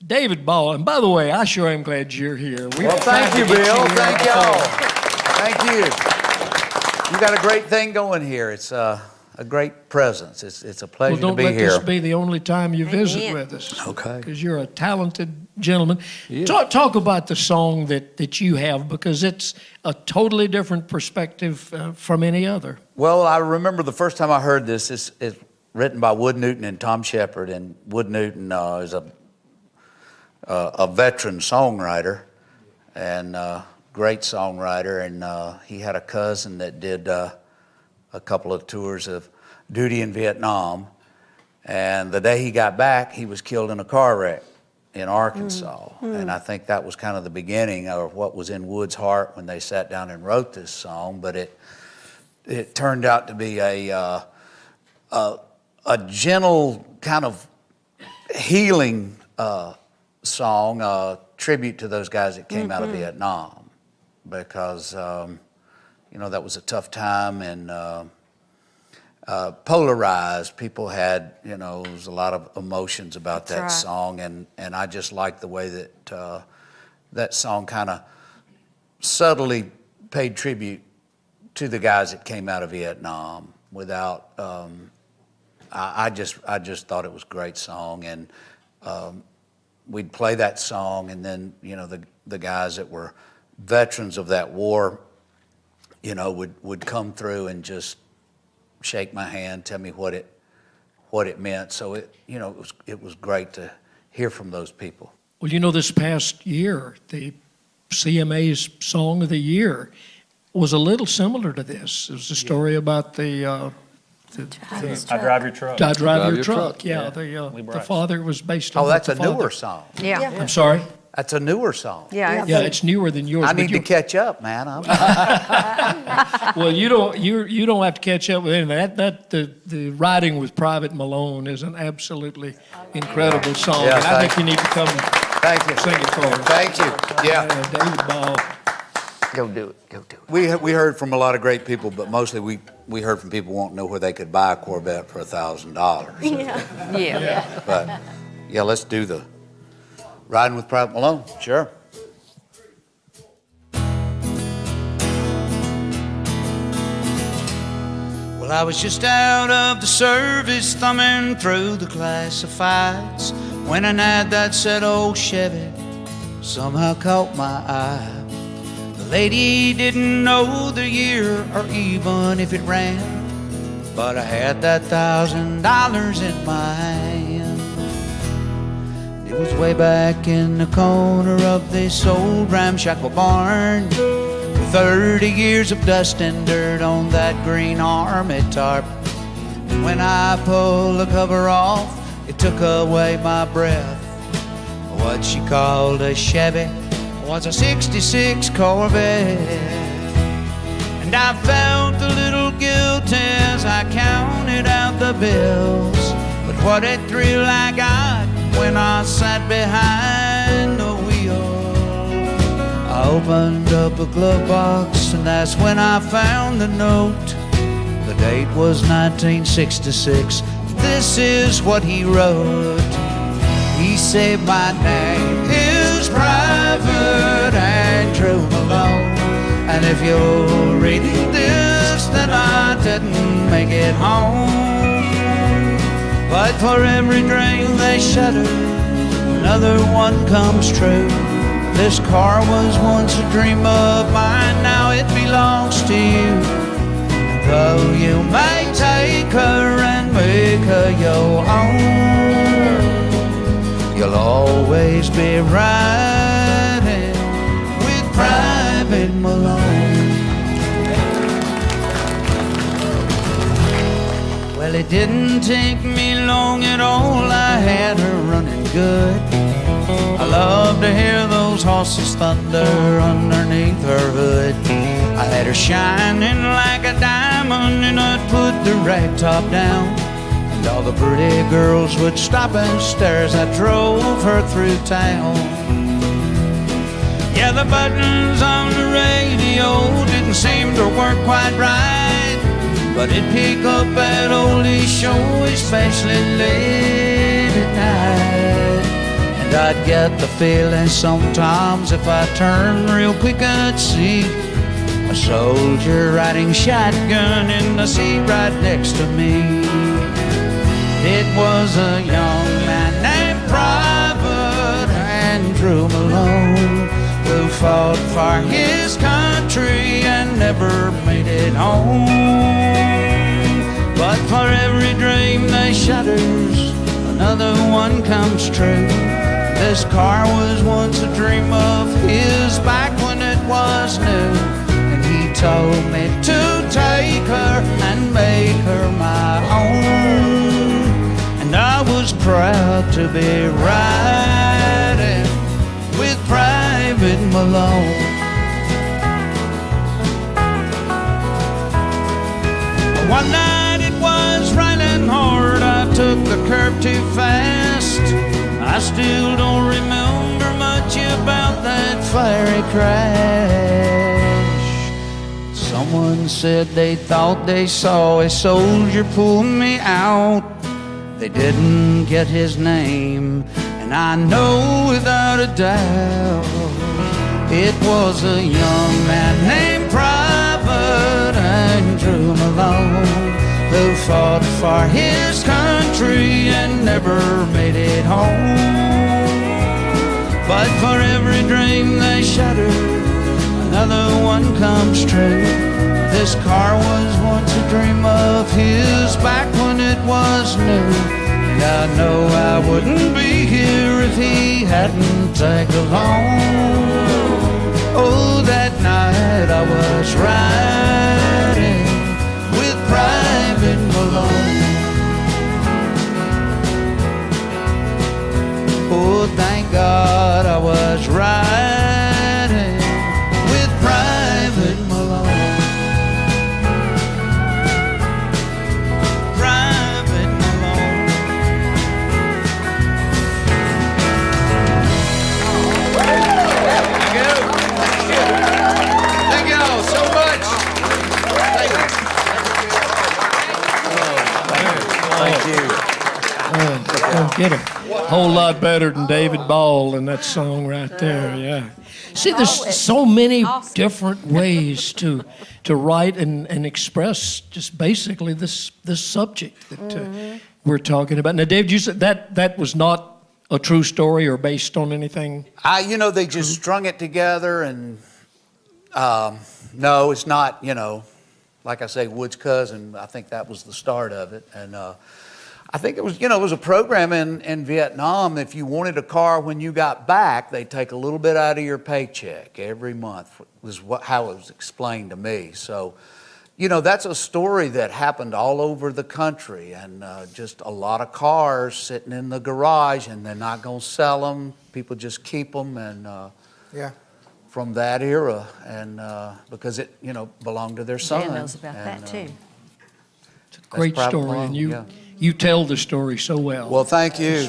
David Ball. And by the way, I sure am glad you're here. Well, thank you, Bill. Thank y'all. Thank you. You got a great thing going here. It's a great presence. It's a pleasure to be here. Well, don't let this be the only time you visit with us. Okay. Because you're a talented gentleman. Yeah. Talk about the song that you have, because it's a totally different perspective from any other. Well, I remember the first time I heard this. It's written by Wood Newton and Thom Shepard, and Wood Newton is a veteran songwriter and great songwriter, and he had a cousin that did a couple of tours of duty in Vietnam, and the day he got back, he was killed in a car wreck in Arkansas. And I think that was kind of the beginning of what was in Wood's heart when they sat down and wrote this song. But it turned out to be a gentle kind of healing song, a tribute to those guys that came out of Vietnam, because that was a tough time, and polarized. People had, there was a lot of emotions about that song, and I just liked the way that that song kind of subtly paid tribute to the guys that came out of Vietnam without. I just thought it was a great song, and we'd play that song, and then the guys that were veterans of that war, would come through and just shake my hand, tell me what it meant. So it was great to hear from those people. Well, this past year, the CMA's Song of the Year was a little similar to this. It was a story about the I Drive Your Truck. I Drive Your Truck. Yeah, the father was based on. Oh, that's a father. newer song. Yeah. I'm sorry. That's a newer song. Yeah. It's newer than yours. I need to catch up, man. Well, you don't have to catch up with anything. The writing with Private Malone is an absolutely incredible song. Yeah, and I think you need to come Thank you. sing it for us. Thank you. Yeah. David Ball. Go do it. We heard from a lot of great people, but mostly we heard from people who won't know where they could buy a Corvette for $1,000. Yeah. But yeah, let's do the Riding with Private Malone. Sure. Well, I was just out of the service, thumbing through the classifieds, when an ad that said old Chevy somehow caught my eye. The lady didn't know the year or even if it ran, but I had that $1,000 in my hand. It was way back in the corner of this old ramshackle barn, with 30 years of dust and dirt on that green army tarp. And when I pulled the cover off, it took away my breath. What she called a Chevy was a '66 Corvette. And I felt a little guilt as I counted out the bills, but what a thrill I got when I sat behind the wheel. I opened up a glove box, and that's when I found the note. The date was 1966. This is what he wrote. He said, my name is Private Andrew Malone, and if you're reading this, then I didn't make it home. But for every dream they shatter, another one comes true. This car was once a dream of mine, now it belongs to you. Though you may take her and make her your own, you'll always be riding with Private Malone. Well, it didn't take me long at all, I had her running good. I love to hear those horses thunder underneath her hood. I had her shining like a diamond, and I'd put the rag top down, and all the pretty girls would stop and stare as I drove her through town. Yeah, the buttons on the radio didn't seem to work quite right, but it'd pick up that oldie show, especially late at night. And I'd get the feeling sometimes if I turned real quick I'd see a soldier riding shotgun in the seat right next to me. It was a young man named Private Andrew Malone who fought for his country and never made it home. But for every dream that shatters, another one comes true. This car was once a dream of his back when it was new. And he told me to take her and make her my own. And I was proud to be riding with Private Malone. One night it was raining hard, I took the curb too fast. I still don't remember much about that fiery crash. Someone said they thought they saw a soldier pull me out. They didn't get his name, and I know without a doubt it was a young man named Private Andrew Malone who fought for his country and never made it home. But for every dream they shattered, another one comes true. This car was once a dream of his back when it was new. And I know I wouldn't be here if he hadn't tagged along. Oh, that night I was riding with Private Malone. Oh, thank God I was riding with Private Malone. Private Malone. Thank you. Thank you all so much. Thank you. Thank you. Don't get a whole lot better than David Ball in that song right there, yeah. See, there's so many different ways to write and express just basically this subject that we're talking about. Now, Dave, you said that was not a true story or based on anything? They just strung it together, and no, it's not, like I say, Wood's cousin. I think that was the start of it. And I think it was, it was a program in Vietnam. If you wanted a car when you got back, they'd take a little bit out of your paycheck every month, was how it was explained to me. So, that's a story that happened all over the country, and just a lot of cars sitting in the garage, and they're not going to sell them. People just keep them, and from that era, and because it, belonged to their son. Dan knows about that too. It's a great story, and you tell the story so well. Well, thank you.